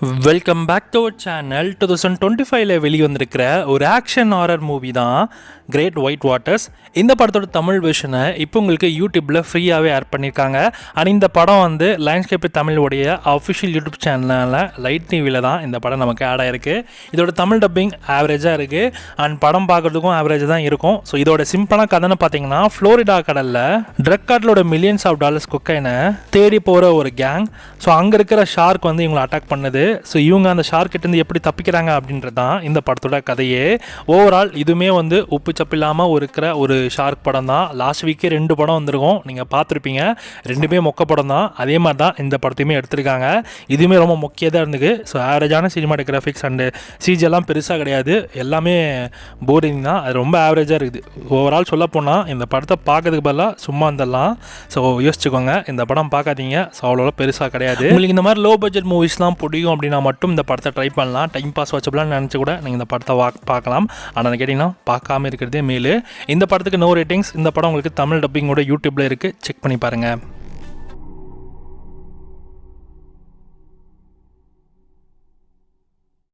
Welcome back to our channel. 2025 வெளிவந்திருக்கிற ஒரு action horror movie தான் கிரேட் ஒயிட் வாட்டர்ஸ். இந்த படத்தோட தமிழ் வெர்ஷனை இப்போ உங்களுக்கு யூடியூப்பில் ஃப்ரீயாகவே ஆட் பண்ணியிருக்காங்க. அண்ட் இந்த படம் வந்து லைன்ஸ்கேப் தமிழோடைய அஃபிஷியல் யூடியூப் சேனலில் லைட் டிவியில் தான் இந்த படம் நமக்கு ஆட் ஆகிருக்கு. இதோட தமிழ் டப்பிங் ஆவரேஜாக இருக்குது அண்ட் படம் பார்க்குறதுக்கும் ஆவரேஜாக தான் இருக்கும். ஸோ இதோட சிம்பிளான கதைன்னு பார்த்தீங்கன்னா, ஃப்ளோரிடா கடலில் ட்ரக் கார்டிலோட மில்லியன்ஸ் ஆஃப் டாலர்ஸ் கொக்கைனை தேடி போகிற ஒரு கேங். ஸோ அங்கே இருக்கிற ஷார்க் வந்து இவங்களை அட்டாக் பண்ணுது. ஸோ இவங்க அந்த ஷார்க்கிட்டேருந்து எப்படி தப்பிக்கிறாங்க அப்படின்றது தான் இந்த படத்தோட கதையே. ஓவரால் இதுவுமே வந்து உப்பு சப்பு இல்லாமல் இருக்கிற ஒரு ஷார்க் படம் தான். லாஸ்ட் வீக்கே 2 படம் வந்திருக்கும், நீங்கள் பார்த்துருப்பீங்க. 2மே மொக்க படம் தான். அதே மாதிரி தான் இந்த படத்தையுமே எடுத்திருக்காங்க. இதுவுமே ரொம்ப முக்கியதாக இருந்துக்கு. ஸோ ஆவரேஜான சினிமாட்டோகிராஃபிக்ஸ் அண்டு சிஜி எல்லாம் பெருசாக கிடையாது, எல்லாமே போரிங் தான். அது ரொம்ப ஆவரேஜாக இருக்குது. ஓவரால் சொல்ல போனால் இந்த படத்தை பார்க்கறதுக்கு பதிலாக சும்மா வந்துடலாம். ஸோ யோசிச்சுக்கோங்க, இந்த படம் பார்க்காதீங்க. ஸோ அவ்வளோ பெருசாக கிடையாது. உங்களுக்கு இந்த மாதிரி லோ பட்ஜெட் மூவிஸ்லாம் பிடிக்கும் அப்படின்னா மட்டும் இந்த படத்தை ட்ரை பண்ணலாம். டைம் பாஸ் வச்சப்பலான்னு நினச்சி கூட நீங்கள் இந்த படத்தை பார்க்கலாம். ஆனால் கேட்டிங்கன்னா பார்க்காம இருக்கிறதே மேலு. இந்த படத்துக்கு நோ ரேட்டிங்ஸ். இந்த படம் உங்களுக்கு தமிழ் டப்பிங்கோட யூடியூப்பில் இருக்குது, செக் பண்ணி பாருங்கள்.